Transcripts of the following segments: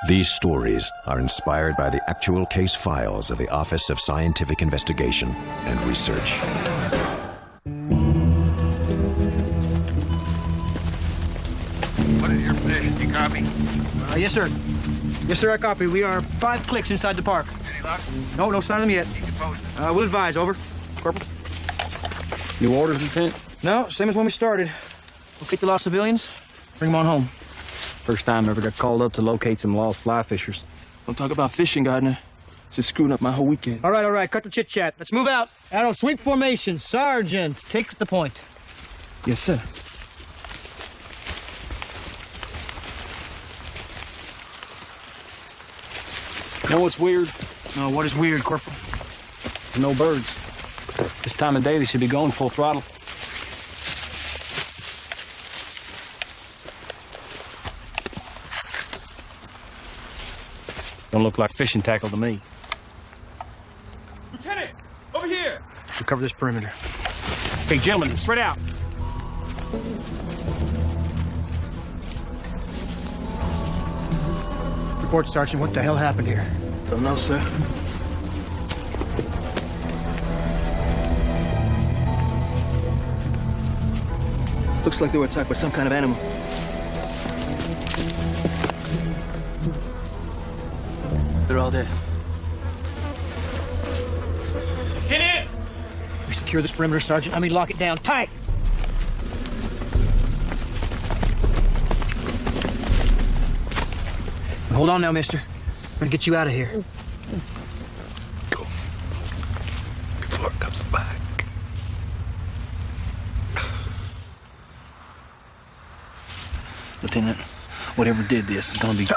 These stories are inspired by the actual case files of the Office of Scientific Investigation and Research. What is your position? You copy? Yes, sir. Yes, sir, I copy. We are 5 clicks inside the park. Any luck? No sign of them yet. Keep you posted. We'll advise. Over. Corporal? New orders, Lieutenant? No, same as when we started. Locate the lost civilians, bring them on home. First time I ever got called up to locate some lost fly fishers. Don't talk about fishing, Gardner. This is screwing up my whole weekend. All right. Cut the chit-chat. Let's move out. Arrow, sweep formation. Sergeant, take the point. Yes, sir. You know what's weird? No, what is weird, Corporal? No birds. This time of day, they should be going full throttle. Don't look like fishing tackle to me. Lieutenant, over here. We'll cover this perimeter. Hey, gentlemen, spread out. Report, Sergeant. What the hell happened here? Don't know, sir. Looks like they were attacked by some kind of animal. They're all dead. Lieutenant! We secure this perimeter, Sergeant. I mean, lock it down tight. Hold on now, mister. We're gonna get you out of here. Go. Before it comes back. Lieutenant, whatever did this is gonna be...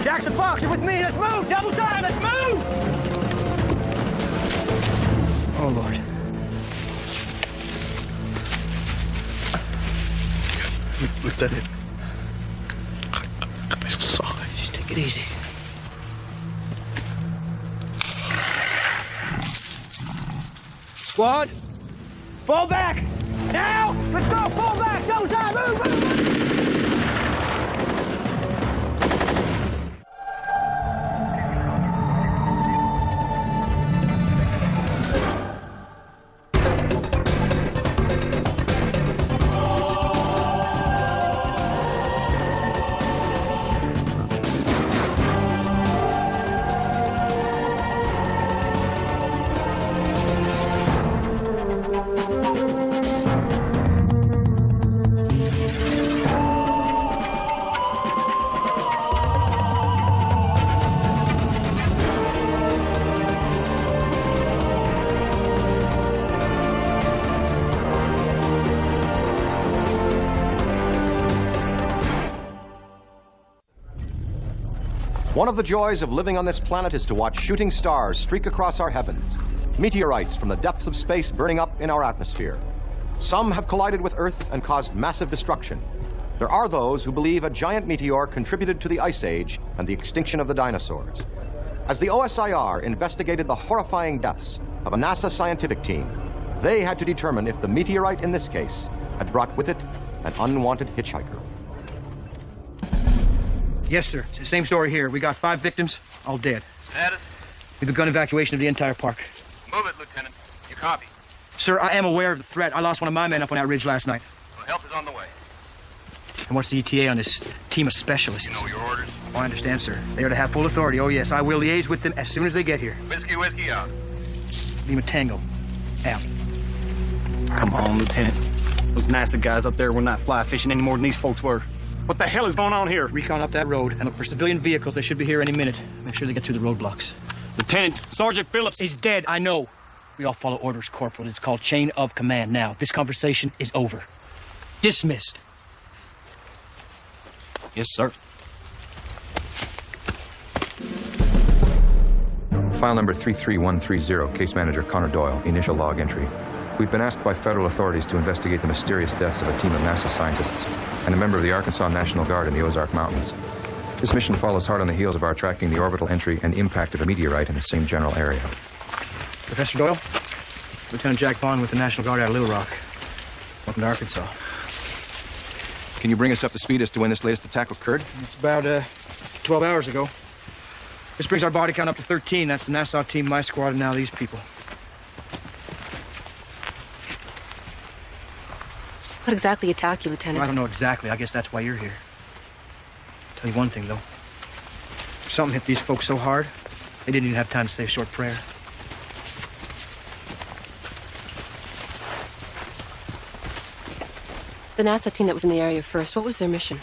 Jackson Fox, you're with me. Let's move. Double time. Let's move. Oh, Lord. Lieutenant. I'm sorry. Just take it easy. Squad, fall back. Now, let's go. Fall back. Double time. Move. One of the joys of living on this planet is to watch shooting stars streak across our heavens, meteorites from the depths of space burning up in our atmosphere. Some have collided with Earth and caused massive destruction. There are those who believe a giant meteor contributed to the Ice Age and the extinction of the dinosaurs. As the OSIR investigated the horrifying deaths of a NASA scientific team, they had to determine if the meteorite in this case had brought with it an unwanted hitchhiker. Yes, sir. It's the same story here. We got 5 victims, all dead. Status? We've begun evacuation of the entire park. Move it, Lieutenant. You copy? Sir, I am aware of the threat. I lost one of my men up on that ridge last night. Well, help is on the way. And what's the ETA on this team of specialists? You know your orders. Oh, I understand, sir. They are to have full authority. Oh, yes. I will liaise with them as soon as they get here. Whiskey out. Lima Tango. Out. Come on, Lieutenant. Those NASA guys up there were not fly fishing any more than these folks were. What the hell is going on here? Recon up that road and look for civilian vehicles. They should be here any minute. Make sure they get through the roadblocks. Lieutenant, Sergeant Phillips. He's dead, I know. We all follow orders, Corporal. It's called chain of command. Now, this conversation is over. Dismissed. Yes, sir. File number 33130, case manager Connor Doyle, initial log entry. We've been asked by federal authorities to investigate the mysterious deaths of a team of NASA scientists and a member of the Arkansas National Guard in the Ozark Mountains. This mission follows hard on the heels of our tracking the orbital entry and impact of a meteorite in the same general area. Professor Doyle, Lieutenant Jack Bond with the National Guard out of Little Rock. Welcome to Arkansas. Can you bring us up to speed as to when this latest attack occurred? It's about 12 hours ago. This brings our body count up to 13. That's the Nassau team, my squad, and now these people. What exactly attacked you, Lieutenant? I don't know exactly. I guess that's why you're here. Tell you one thing, though. Something hit these folks so hard, they didn't even have time to say a short prayer. The NASA team that was in the area first, what was their mission?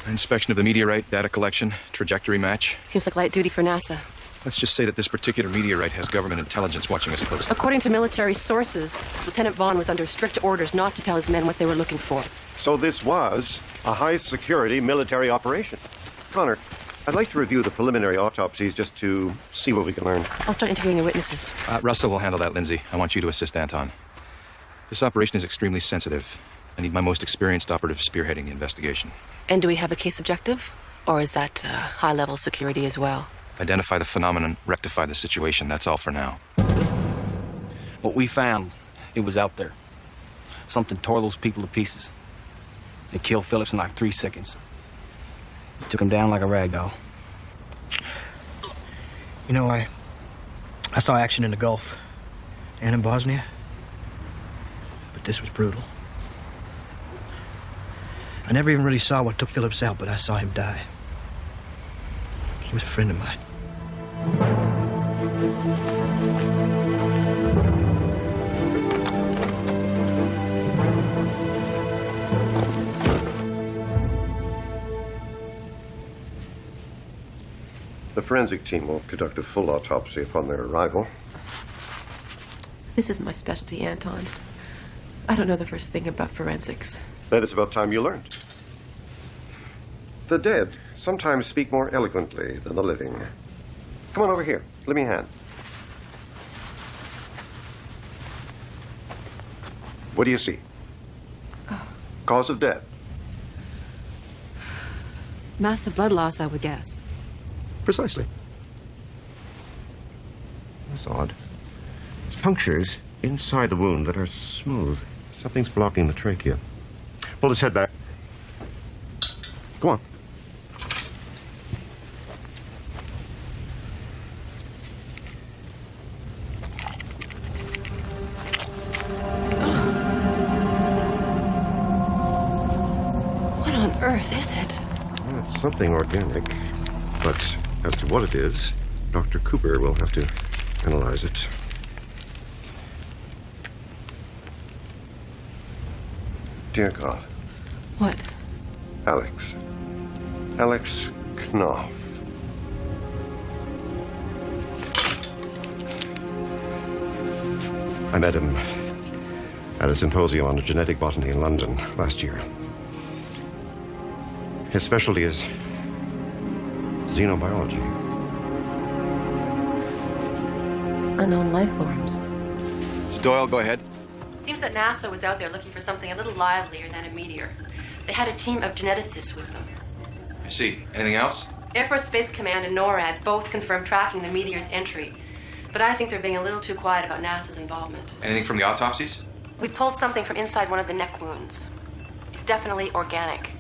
Inspection of the meteorite, data collection, trajectory match. Seems like light duty for NASA. Let's just say that this particular meteorite has government intelligence watching us closely. According to military sources, Lieutenant Vaughn was under strict orders not to tell his men what they were looking for. So this was a high-security military operation. Connor, I'd like to review the preliminary autopsies just to see what we can learn. I'll start interviewing the witnesses. Russell will handle that, Lindsay. I want you to assist Anton. This operation is extremely sensitive. I need my most experienced operative spearheading the investigation. And do we have a case objective? Or is that high-level security as well? Identify the phenomenon, rectify the situation. That's all for now. What we found, it was out there. Something tore those people to pieces. They killed Phillips in like 3 seconds. Took him down like a rag doll. You know, I saw action in the Gulf and in Bosnia, but this was brutal. I never even really saw what took Phillips out, but I saw him die. He was a friend of mine. The forensic team will conduct a full autopsy upon their arrival. This is my specialty, Anton. I don't know the first thing about forensics. Then it's about time you learned. The dead sometimes speak more eloquently than the living. Come on over here. Let me a hand. What do you see? Cause of death? Massive blood loss, I would guess. Precisely. That's odd. There's punctures inside the wound that are smooth. Something's blocking the trachea. Pull his head back. Go on. What on earth is it? Well, it's something organic. But as to what it is, Dr. Cooper will have to analyze it. Dear God. What? Alex. Alex Knopf. I met him at a symposium on genetic botany in London last year. His specialty is xenobiology. Unknown life forms. Doyle, go ahead. Seems that NASA was out there looking for something a little livelier than a meteor. They had a team of geneticists with them. I see. Anything else? Air Force Space Command and NORAD both confirmed tracking the meteor's entry. But I think they're being a little too quiet about NASA's involvement. Anything from the autopsies? We pulled something from inside one of the neck wounds. It's definitely organic.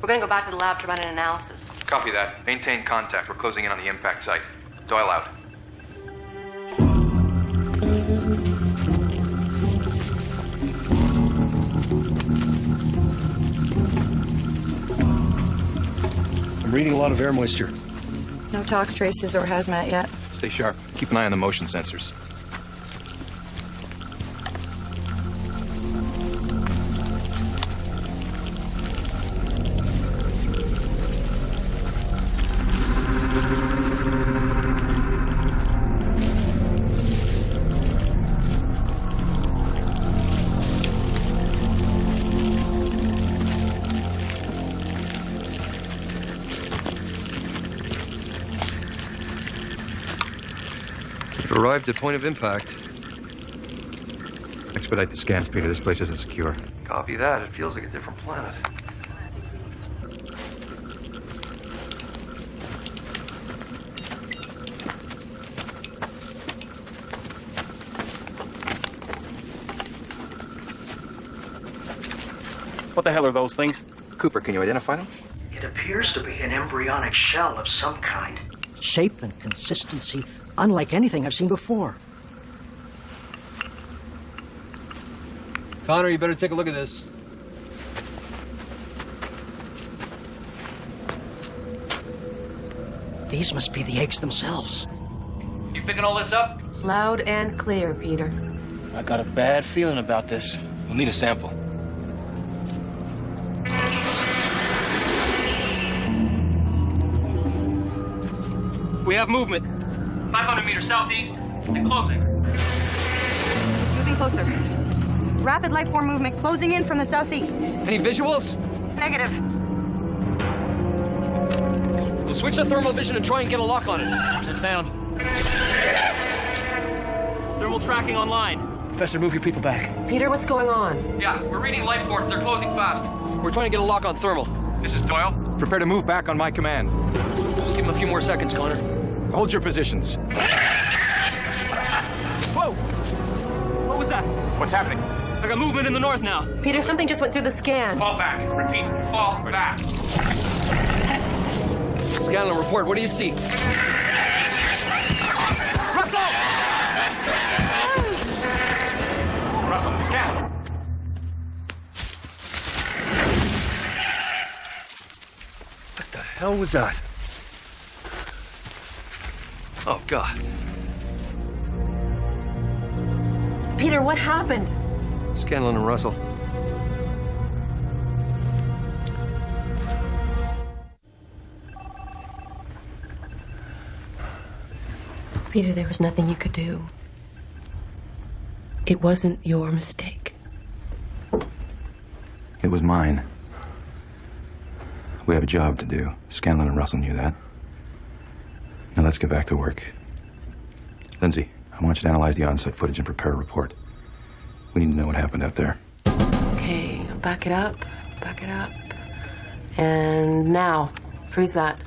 We're going to go back to the lab to run an analysis. Copy that. Maintain contact. We're closing in on the impact site. Doyle out. I'm reading a lot of air moisture. No tox traces or hazmat yet. Stay sharp. Keep an eye on the motion sensors. arrived at point of impact. Expedite the scans, Peter. This place isn't secure. Copy that. It feels like a different planet. What the hell are those things? Cooper, can you identify them? It appears to be an embryonic shell of some kind. Shape and consistency unlike anything I've seen before. Connor, you better take a look at this. These must be the eggs themselves. You picking all this up? Loud and clear, Peter. I got a bad feeling about this. We'll need a sample. We have movement. 500 meters southeast and closing. Moving closer. Rapid life form movement closing in from the southeast. Any visuals? Negative. We'll switch to thermal vision and try and get a lock on it. How's that sound? Thermal tracking online. Professor, move your people back. Peter, what's going on? Yeah, we're reading life forms. They're closing fast. We're trying to get a lock on thermal. This is Doyle. Prepare to move back on my command. Just give him a few more seconds, Connor. Hold your positions. Whoa! What was that? What's happening? I got movement in the north now. Peter, something just went through the scan. Fall back. Repeat. Fall back. Scanlon, report. What do you see? Russell, scan. What the hell was that? Oh, God. Peter, what happened? Scanlon and Russell. Peter, there was nothing you could do. It wasn't your mistake. It was mine. We have a job to do. Scanlon and Russell knew that. Now let's get back to work. Lindsay, I want you to analyze the on-site footage and prepare a report. We need to know what happened out there. Okay, back it up. Back it up. And now, freeze that.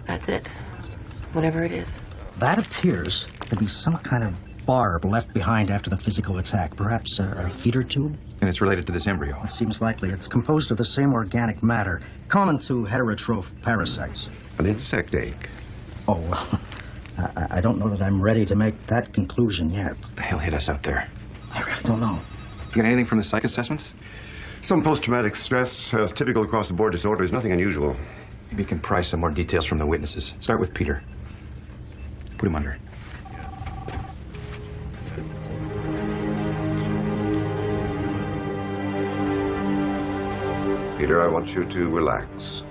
That's it. Whatever it is. That appears to be some kind of barb left behind after the physical attack. Perhaps a feeder tube? And it's related to this embryo. It seems likely. It's composed of the same organic matter common to heterotroph parasites. An insect egg. Oh, well, I don't know that I'm ready to make that conclusion yet. What the hell hit us out there? I really don't know. You got anything from the psych assessments? Some post-traumatic stress, typical across-the-board disorders, nothing unusual. Maybe you can pry some more details from the witnesses. Start with Peter. Put him under. Peter, I want you to relax.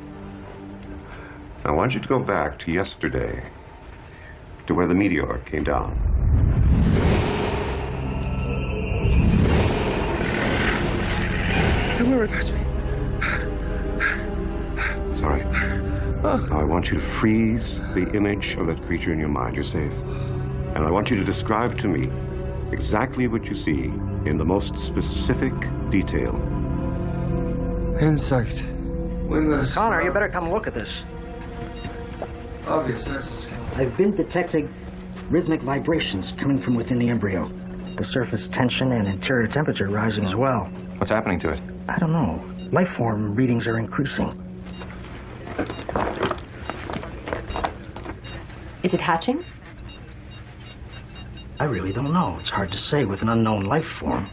I want you to go back to yesterday, to where the meteor came down. Don't worry about me. Sorry. Now I want you to freeze the image of that creature in your mind. You're safe. And I want you to describe to me exactly what you see in the most specific detail. Insect. Wingless. Connor, you better come look at this. Obvious exoskeleton. I've been detecting rhythmic vibrations coming from within the embryo. The surface tension and interior temperature rising as well. What's happening to it? I don't know. Life form readings are increasing. Is it hatching? I really don't know. It's hard to say with an unknown life form.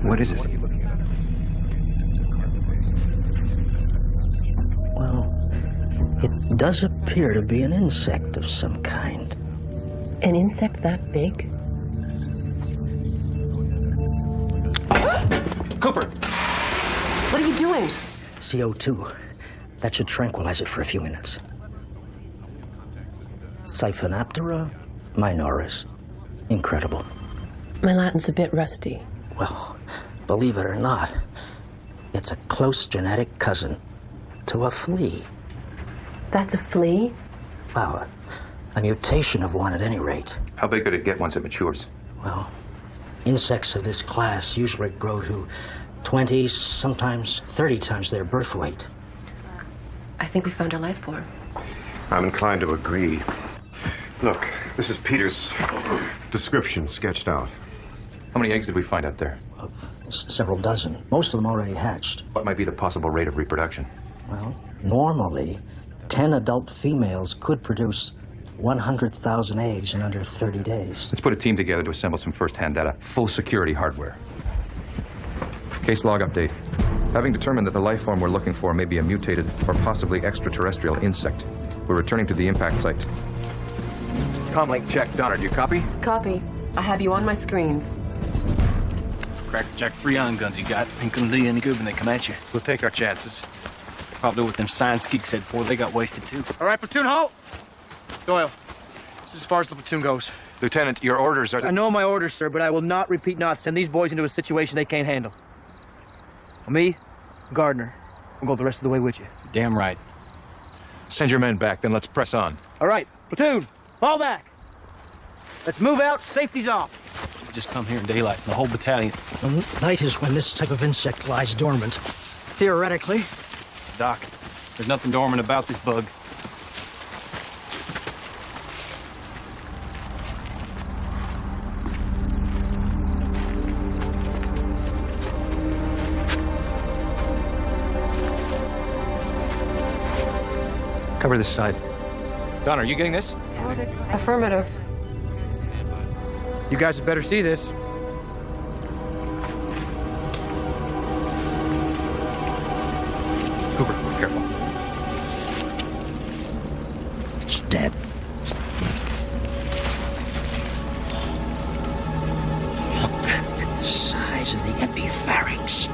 What is it? Well, it does appear to be an insect of some kind. An insect that big? Cooper! What are you doing? CO2. That should tranquilize it for a few minutes. Siphonaptera? Minoris. Incredible. My Latin's a bit rusty. Well, believe it or not, it's a close genetic cousin to a flea. That's a flea? Well, a mutation of one at any rate. How big could it get once it matures? Well, insects of this class usually grow to 20, sometimes 30 times their birth weight. I think we found our life form. I'm inclined to agree. Look, this is Peter's description sketched out. How many eggs did we find out there? Several dozen. Most of them already hatched. What might be the possible rate of reproduction? Well, normally, 10 adult females could produce 100,000 eggs in under 30 days. Let's put a team together to assemble some first-hand data. Full security hardware. Case log update. Having determined that the life form we're looking for may be a mutated or possibly extraterrestrial insect, we're returning to the impact site. Comlink check. Donner, do you copy? Copy. I have you on my screens. Crack-jack freon guns you got ain't gonna do you any good when they come at you. We'll take our chances. Probably what them science geeks said before they got wasted, too. All right, platoon, halt! Doyle, this is as far as the platoon goes. Lieutenant, your orders are... I know my orders, sir, but I will not send these boys into a situation they can't handle. Well, me, Gardner, we'll go the rest of the way with you. Damn right. Send your men back, then let's press on. All right, platoon, fall back. Let's move out, safety's off. We just come here in daylight, the whole battalion. Well, night is when this type of insect lies dormant. Theoretically. Doc, there's nothing dormant about this bug. Cover this side. Donner, are you getting this? Affirmative. You guys had better see this. Cooper, careful. It's dead. Look at the size of the epipharynx.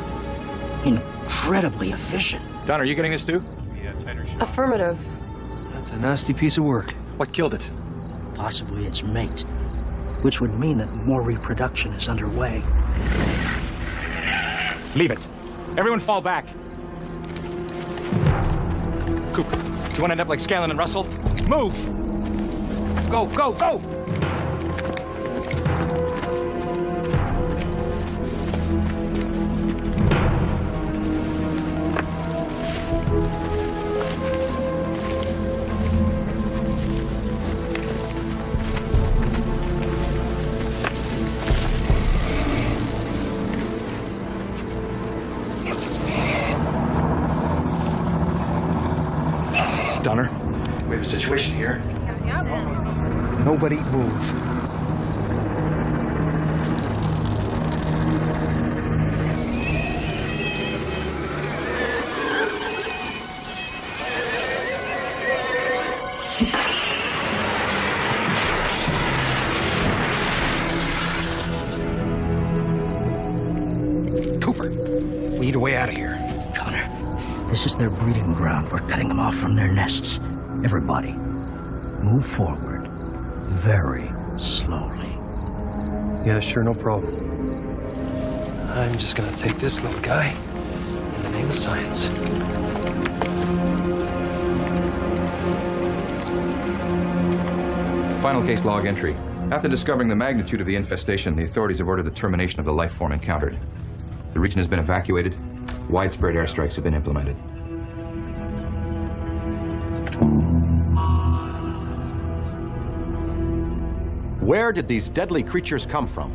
Incredibly efficient. Donner, are you getting this too? Affirmative. That's a nasty piece of work. What killed it? Possibly its mate, which would mean that more reproduction is underway. Leave it. Everyone fall back. Cooper, do you want to end up like Scanlon and Russell? Move! Go, go, go! Donner, we have a situation here. Nobody move. Cooper, we need a way out of here. Connor, this is their breeding ground. We're cutting them off from their nests. Everybody, move forward. Very slowly. Yeah, sure, no problem. I'm just gonna take this little guy in the name of science. Final case log entry. After discovering the magnitude of the infestation, the authorities have ordered the termination of the life form encountered. The region has been evacuated. Widespread airstrikes have been implemented. Where did these deadly creatures come from?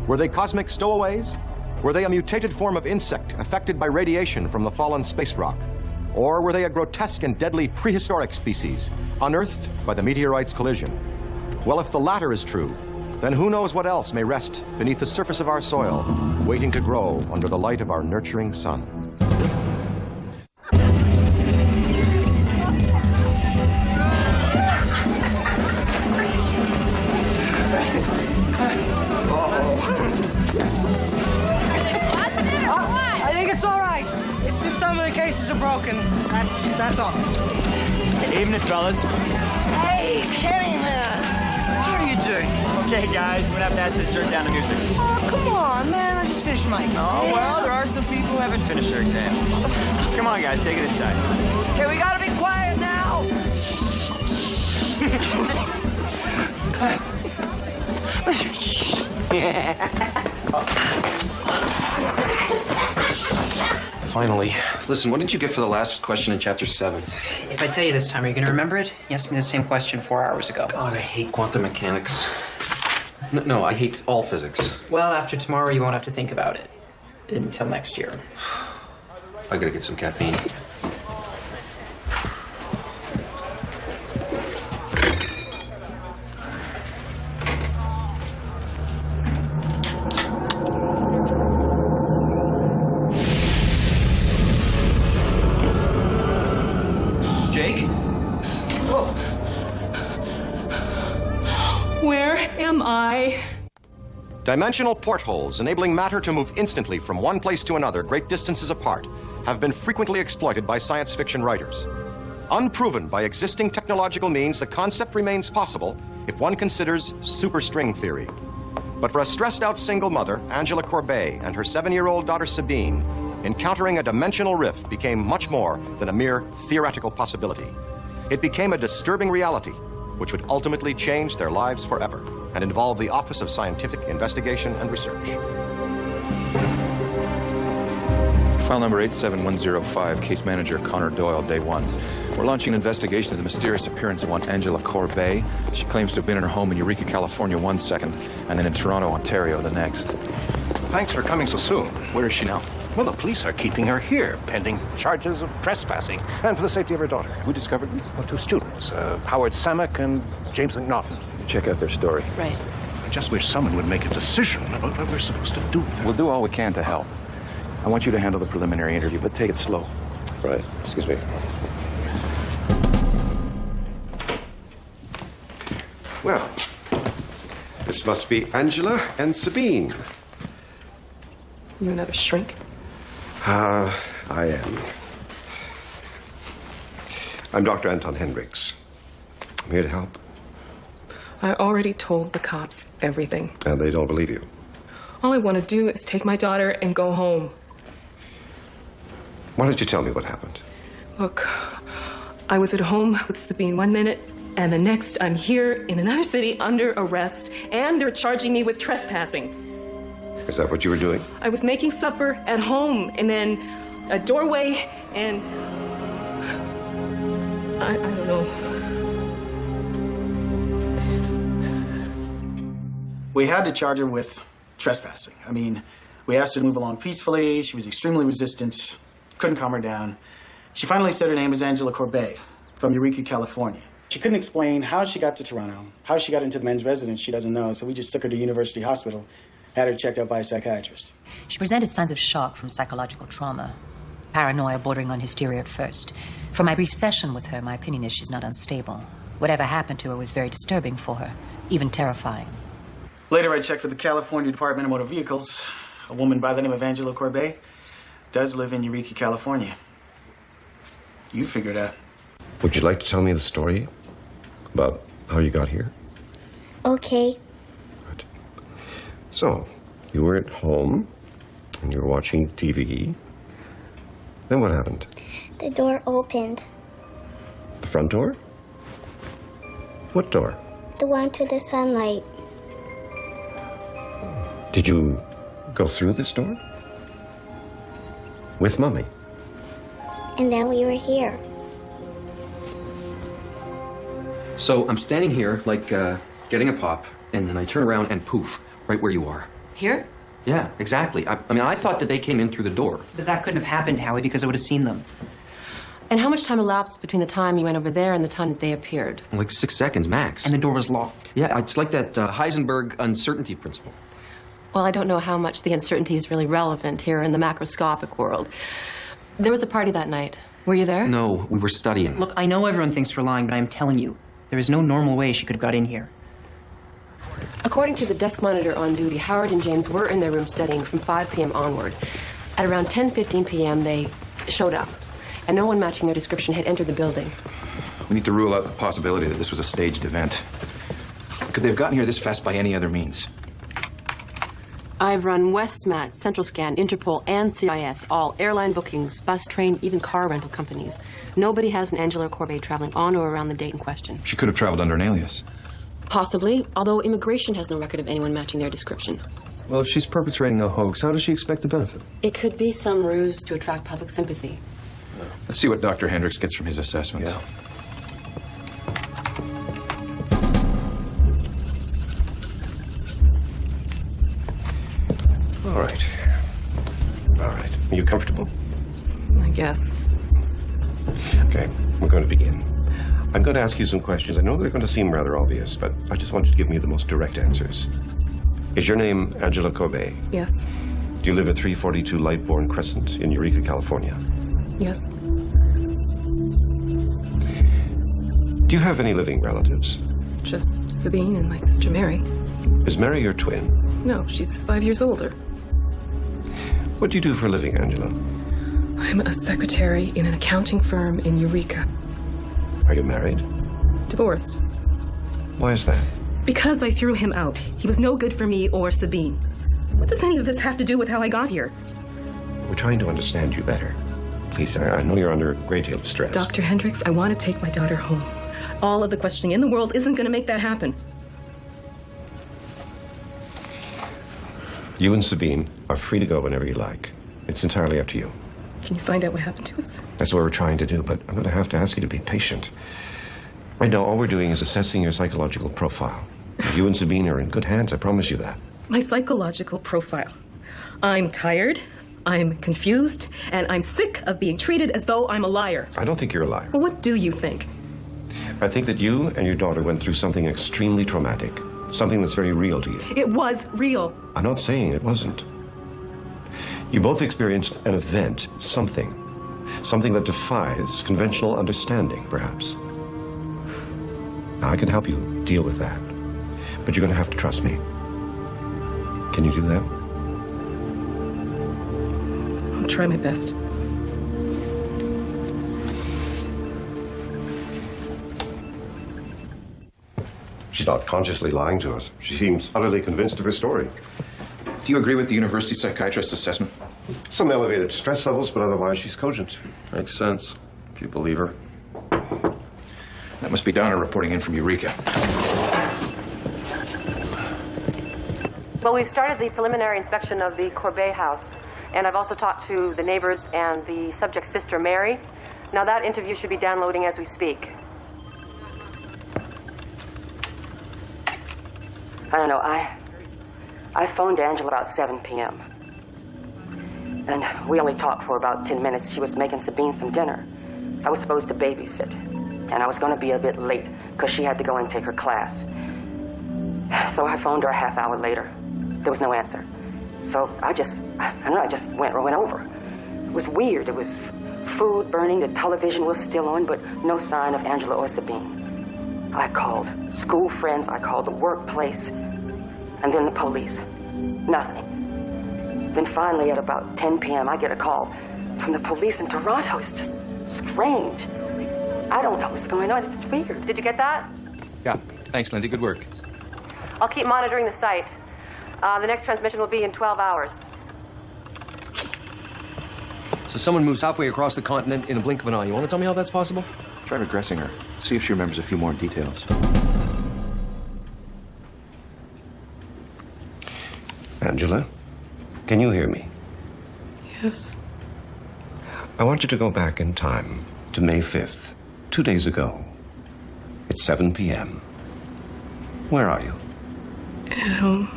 Were they cosmic stowaways? Were they a mutated form of insect affected by radiation from the fallen space rock? Or were they a grotesque and deadly prehistoric species, unearthed by the meteorite's collision? Well, if the latter is true, then who knows what else may rest beneath the surface of our soil, waiting to grow under the light of our nurturing sun. I think it's all right. It's just some of the cases are broken. That's all. Evening, fellas. Hey, Kenny, man. What are you music. Okay, guys, we're gonna have to ask you to turn down the music. Oh, come on, man. I just finished my exam. Oh, well, there are some people who haven't finished their exams. Come on, guys, take it inside. Okay, we gotta be quiet now. Finally. Listen, what did you get for the last question in Chapter 7? If I tell you this time, are you going to remember it? You asked me the same question 4 hours ago. God, I hate quantum mechanics. No, I hate all physics. Well, after tomorrow, you won't have to think about it. Until next year. I gotta get some caffeine. Jake? Oh. Where am I? Dimensional portholes enabling matter to move instantly from one place to another great distances apart have been frequently exploited by science fiction writers. Unproven by existing technological means, the concept remains possible if one considers superstring theory. But for a stressed-out single mother, Angela Corbet, and her 7-year-old daughter Sabine, encountering a dimensional rift became much more than a mere theoretical possibility. It became a disturbing reality, which would ultimately change their lives forever and involve the Office of Scientific Investigation and Research. File number 87105, Case Manager Connor Doyle, Day 1. We're launching an investigation of the mysterious appearance of one Angela Corbet. She claims to have been in her home in Eureka, California 1 second, and then in Toronto, Ontario the next. Thanks for coming so soon. Where is she now? Well, the police are keeping her here, pending charges of trespassing, and for the safety of her daughter. We discovered them? Well, 2 students, Howard Samak and James McNaughton. Check out their story. Right. I just wish someone would make a decision about what we're supposed to do. We'll do all we can to help. I want you to handle the preliminary interview, but take it slow. Right. Excuse me. Well, this must be Angela and Sabine. You another shrink? I am. I'm Dr. Anton Hendricks. I'm here to help. I already told the cops everything. And they don't believe you. All I want to do is take my daughter and go home. Why don't you tell me what happened? Look, I was at home with Sabine 1 minute, and the next I'm here in another city under arrest, and they're charging me with trespassing. Is that what you were doing? I was making supper at home, and then a doorway, and I don't know. We had to charge her with trespassing. I mean, we asked her to move along peacefully. She was extremely resistant. Couldn't calm her down. She finally said her name was Angela Corbet from Eureka, California. She couldn't explain how she got to Toronto, how she got into the men's residence. She doesn't know, so we just took her to University Hospital, had her checked out by a psychiatrist. She presented signs of shock from psychological trauma. Paranoia bordering on hysteria at first. From my brief session with her, my opinion is she's not unstable. Whatever happened to her was very disturbing for her, even terrifying. Later, I checked with the California Department of Motor Vehicles. A woman by the name of Angela Corbet does live in Eureka, California. You figured out. Would you like to tell me the story about how you got here? Okay. Good. So, you were at home, and you were watching TV. Then what happened? The door opened. The front door? What door? The one to the sunlight. Did you go through this door? With Mommy? And then we were here. So I'm standing here, like, getting a pop, and then I turn around and poof, right where you are. Here? Yeah, exactly. I mean, I thought that they came in through the door. But that couldn't have happened, Howie, because I would have seen them. And how much time elapsed between the time you went over there and the time that they appeared? Like 6 seconds, max. And the door was locked. Yeah, it's like that Heisenberg uncertainty principle. Well, I don't know how much the uncertainty is really relevant here in the macroscopic world. There was a party that night. Were you there? No, we were studying. Look, I know everyone thinks we're lying, but I'm telling you, there is no normal way she could have got in here. According to the desk monitor on duty, Howard and James were in their room studying from 5 p.m. onward. At around 10:15 p.m., they showed up, and no one matching their description had entered the building. We need to rule out the possibility that this was a staged event. Could they have gotten here this fast by any other means? I've run Westmat, Central Scan, Interpol, and CIS, all airline bookings, bus, train, even car rental companies. Nobody has an Angela Corbet traveling on or around the date in question. She could have traveled under an alias. Possibly, although immigration has no record of anyone matching their description. Well, if she's perpetrating a hoax, how does she expect to benefit? It could be some ruse to attract public sympathy. Let's see what Dr. Hendricks gets from his assessment. Yeah. All right. All right. Are you comfortable? I guess. Okay, we're going to begin. I'm going to ask you some questions. I know they're going to seem rather obvious, but I just want you to give me the most direct answers. Is your name Angela Corbet? Yes. Do you live at 342 Lightbourne Crescent in Eureka, California? Yes. Do you have any living relatives? Just Sabine and my sister Mary. Is Mary your twin? No, she's 5 years older. What do you do for a living, Angela? I'm a secretary in an accounting firm in Eureka. Are you married? Divorced. Why is that? Because I threw him out. He was no good for me or Sabine. What does any of this have to do with how I got here? We're trying to understand you better. Please, I know you're under a great deal of stress. Dr. Hendricks, I want to take my daughter home. All of the questioning in the world isn't going to make that happen. You and Sabine are free to go whenever you like. It's entirely up to you. Can you find out what happened to us? That's what we're trying to do, but I'm going to have to ask you to be patient. Right now, all we're doing is assessing your psychological profile. You and Sabine are in good hands, I promise you that. My psychological profile. I'm tired, I'm confused, and I'm sick of being treated as though I'm a liar. I don't think you're a liar. Well, what do you think? I think that you and your daughter went through something extremely traumatic. Something that's very real to you. It was real. I'm not saying it wasn't. You both experienced an event, something that defies conventional understanding, perhaps. Now, I can help you deal with that, but you're going to have to trust me. Can you do that? I'll try my best. She's not consciously lying to us. She seems utterly convinced of her story. Do you agree with the university psychiatrist's assessment? Some elevated stress levels, but otherwise she's cogent. Makes sense, if you believe her. That must be Donna reporting in from Eureka. Well, we've started the preliminary inspection of the Corbet house, and I've also talked to the neighbors and the subject's sister, Mary. Now, that interview should be downloading as we speak. I don't know, I phoned Angela about 7 p.m. And we only talked for about 10 minutes. She was making Sabine some dinner. I was supposed to babysit, and I was going to be a bit late because she had to go and take her class. So I phoned her a half hour later. There was no answer. So I just went over. It was weird. It was food burning, the television was still on, but no sign of Angela or Sabine. I called school friends, I called the workplace, and then the police. Nothing. Then finally, at about 10 p.m., I get a call from the police in Toronto. It's just strange. I don't know what's going on. It's weird. Did you get that? Yeah. Thanks, Lindsay. Good work. I'll keep monitoring the site. The next transmission will be in 12 hours. So someone moves halfway across the continent in a blink of an eye. You want to tell me how that's possible? Try regressing her. See if she remembers a few more details. Angela, can you hear me? Yes. I want you to go back in time to May 5th, 2 days ago. It's 7 p.m. Where are you? At home.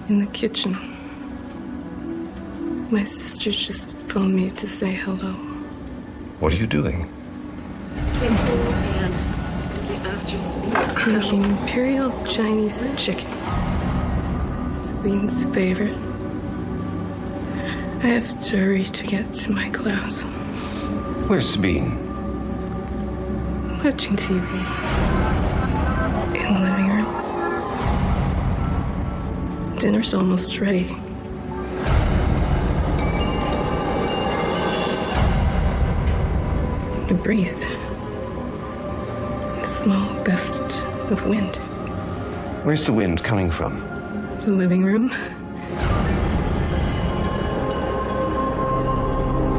In the kitchen. My sister just phoned me to say hello. What are you doing? Making Imperial Chinese chicken. Sabine's favorite. I have to hurry to get to my class. Where's Sabine? Watching TV. In the living room. Dinner's almost ready. A breeze. A small gust of wind. Where's the wind coming from? The living room.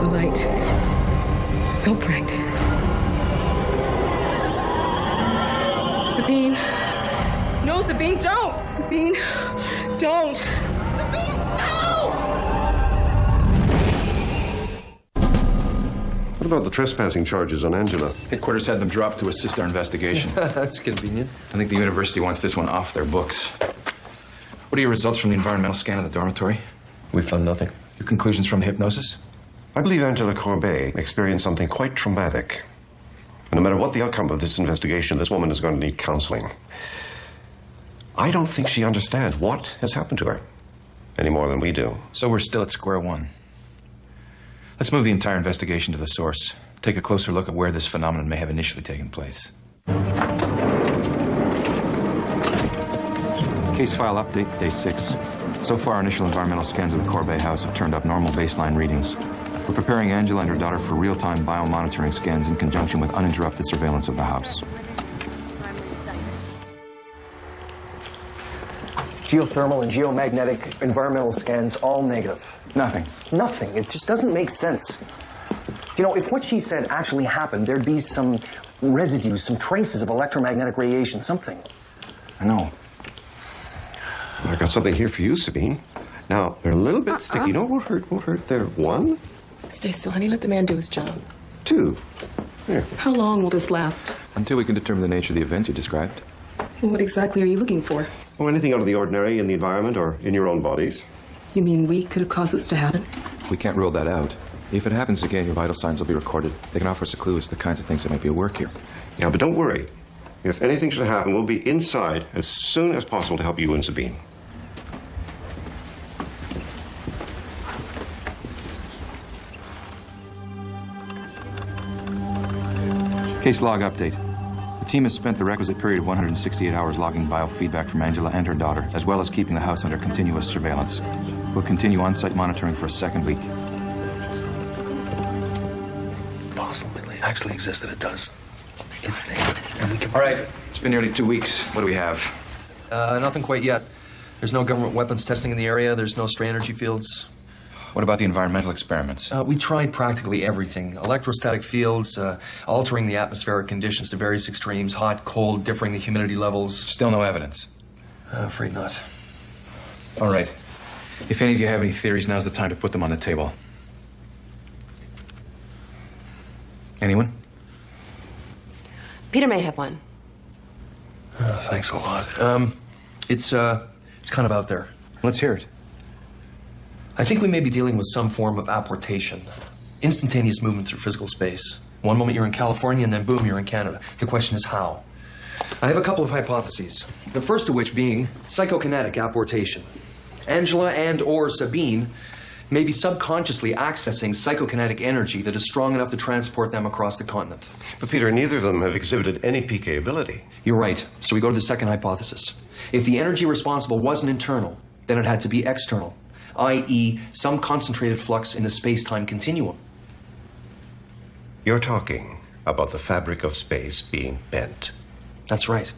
The light. So bright. Sabine. No, Sabine, don't! Sabine, don't! Sabine, no! What about the trespassing charges on Angela? Headquarters had them dropped to assist our investigation. That's convenient. I think the university wants this one off their books. What are your results from the environmental scan of the dormitory? We found nothing. Your conclusions from the hypnosis? I believe Angela Corbet experienced something quite traumatic. And no matter what the outcome of this investigation, this woman is going to need counseling. I don't think she understands what has happened to her any more than we do. So we're still at square one. Let's move the entire investigation to the source. Take a closer look at where this phenomenon may have initially taken place. Case file update, day 6. So far, initial environmental scans of the Corbet house have turned up normal baseline readings. We're preparing Angela and her daughter for real-time biomonitoring scans in conjunction with uninterrupted surveillance of the house. Geothermal and geomagnetic environmental scans, all negative. Nothing. Nothing. It just doesn't make sense. You know, if what she said actually happened, there'd be some residue, some traces of electromagnetic radiation, something. I know. I got something here for you, Sabine. Now, they're a little bit sticky. You know what won't hurt there? 1. Stay still, honey. Let the man do his job. 2. Here. How long will this last? Until we can determine the nature of the events you described. What exactly are you looking for? Oh, anything out of the ordinary in the environment or in your own bodies. You mean we could have caused this to happen? We can't rule that out. If it happens again, your vital signs will be recorded. They can offer us a clue as to the kinds of things that might be at work here. Yeah, but don't worry. If anything should happen, we'll be inside as soon as possible to help you and Sabine. Case log update. The team has spent the requisite period of 168 hours logging biofeedback from Angela and her daughter, as well as keeping the house under continuous surveillance. We'll continue on-site monitoring for a second week. Possibly actually exists that it does. It's there. And we can... All right. It's been nearly 2 weeks. What do we have? Nothing quite yet. There's no government weapons testing in the area. There's no stray energy fields. What about the environmental experiments? We tried practically everything. Electrostatic fields, altering the atmospheric conditions to various extremes, hot, cold, differing the humidity levels. Still no evidence? Afraid not. All right. If any of you have any theories, now's the time to put them on the table. Anyone? Peter may have one. Thanks a lot. It's kind of out there. Let's hear it. I think we may be dealing with some form of apportation. Instantaneous movement through physical space. One moment you're in California, and then boom, you're in Canada. The question is how. I have a couple of hypotheses. The first of which being psychokinetic apportation. Angela and or Sabine may be subconsciously accessing psychokinetic energy that is strong enough to transport them across the continent. But Peter, neither of them have exhibited any PK ability. You're right. So we go to the second hypothesis. If the energy responsible wasn't internal, then it had to be external, i.e. some concentrated flux in the space-time continuum. You're talking about the fabric of space being bent. That's right.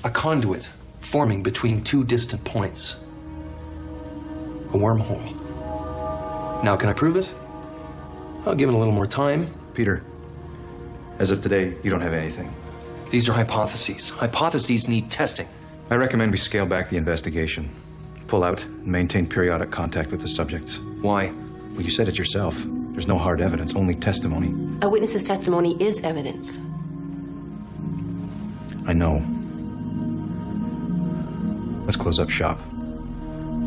A conduit forming between two distant points. A wormhole. Now, can I prove it? I'll give it a little more time. Peter, as of today, you don't have anything. These are hypotheses. Hypotheses need testing. I recommend we scale back the investigation. Pull out and maintain periodic contact with the subjects. Why? Well, you said it yourself. There's no hard evidence, only testimony. A witness's testimony is evidence. I know. Let's close up shop.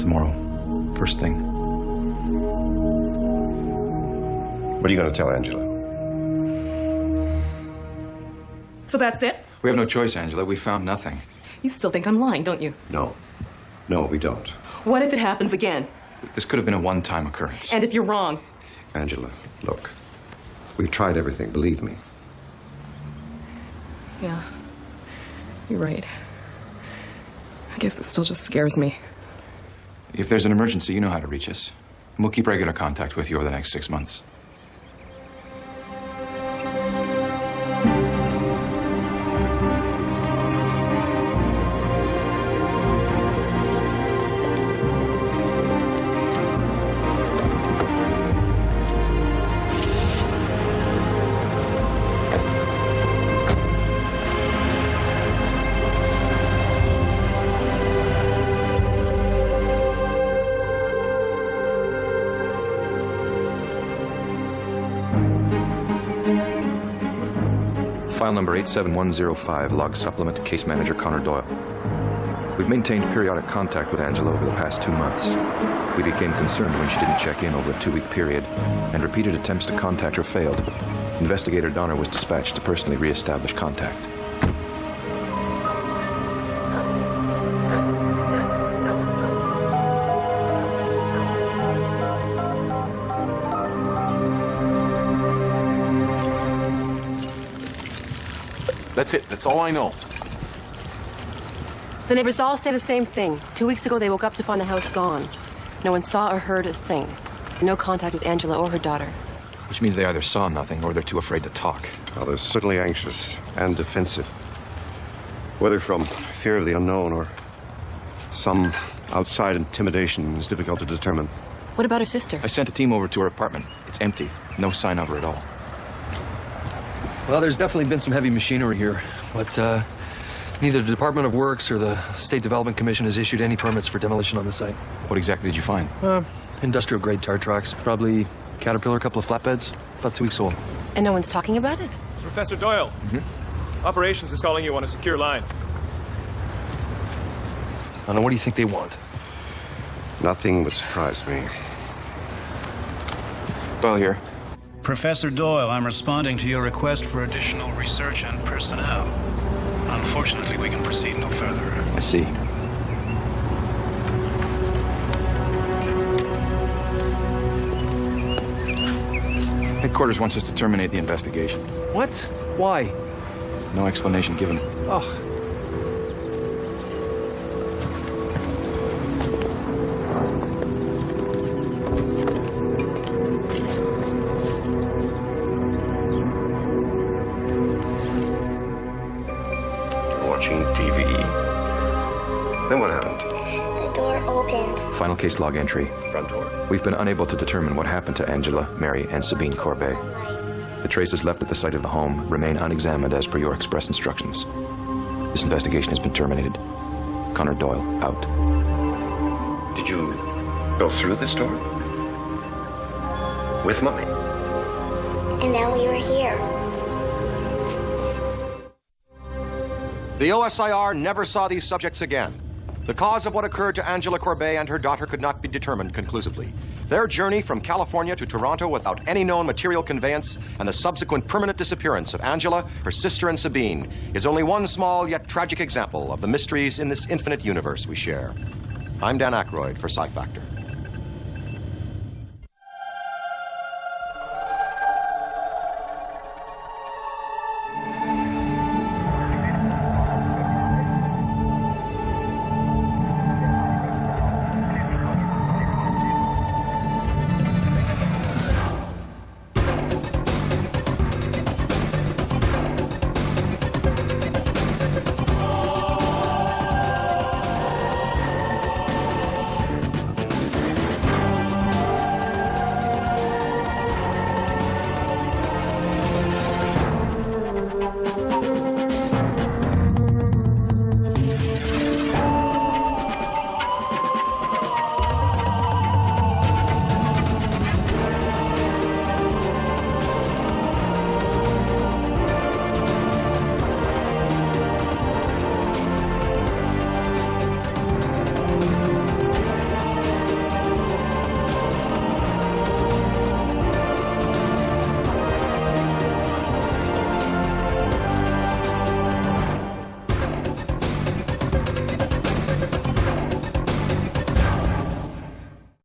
Tomorrow, first thing. What are you going to tell Angela? So that's it? We have no choice, Angela. We found nothing. You still think I'm lying, don't you? No. No, we don't. What if it happens again? This could have been a one-time occurrence. And if you're wrong? Angela, look. We've tried everything, believe me. Yeah. You're right. I guess it still just scares me. If there's an emergency, you know how to reach us. And we'll keep regular contact with you over the next 6 months. File number 87105, log supplement, case manager Connor Doyle. We've maintained periodic contact with Angela over the past 2 months. We became concerned when she didn't check in over a 2-week period, and repeated attempts to contact her failed. Investigator Donner was dispatched to personally re-establish contact. That's it. That's all I know. The neighbors all say the same thing. 2 weeks ago, they woke up to find the house gone. No one saw or heard a thing. No contact with Angela or her daughter. Which means they either saw nothing or they're too afraid to talk. Well, they're certainly anxious and defensive. Whether from fear of the unknown or some outside intimidation is difficult to determine. What about her sister? I sent a team over to her apartment. It's empty. No sign of her at all. Well, there's definitely been some heavy machinery here, but neither the Department of Works or the State Development Commission has issued any permits for demolition on the site. What exactly did you find? Industrial-grade tar tracks, probably Caterpillar, a couple of flatbeds, about 2 weeks old. And no one's talking about it? Professor Doyle. Operations is calling you on a secure line. I don't know, what do you think they want? Nothing would surprise me. Doyle here. Professor Doyle, I'm responding to your request for additional research and personnel. Unfortunately, we can proceed no further. I see. Headquarters wants us to terminate the investigation. What? Why? No explanation given. Oh. Watching TV. Then what happened? The door opened. Final case log entry. Front door. We've been unable to determine what happened to Angela, Mary, and Sabine Corbet. The traces left at the site of the home remain unexamined as per your express instructions. This investigation has been terminated. Connor Doyle, out. Did you go through this door? With Mummy? And then we were here. The OSIR never saw these subjects again. The cause of what occurred to Angela Corbet and her daughter could not be determined conclusively. Their journey from California to Toronto without any known material conveyance and the subsequent permanent disappearance of Angela, her sister, and Sabine is only one small yet tragic example of the mysteries in this infinite universe we share. I'm Dan Aykroyd for Sci Factor.